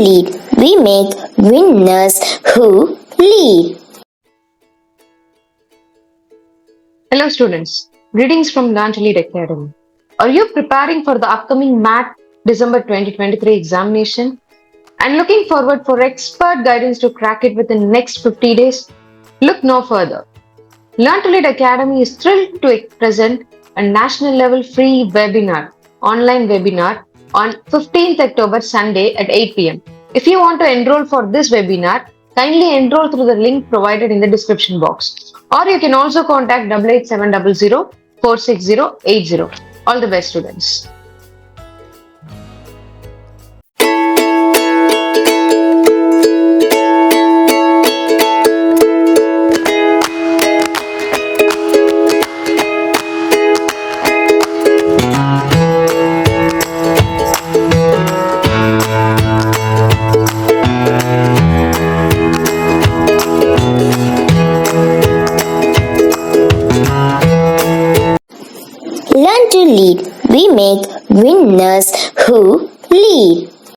lead, we make winners who lead. Hello students, greetings from Learn to Lead Academy. Are you preparing for the upcoming MAT December 2023 examination and looking forward for expert guidance to crack it within next 50 days? Look no further. Learn to Lead Academy is thrilled to present a national level free online webinar on 15th October Sunday at 8 pm. If you want to enroll for this webinar, kindly enroll through the link provided in the description box. Or you can also contact 88700 46080. All the best, students. Learn to lead, we make winners who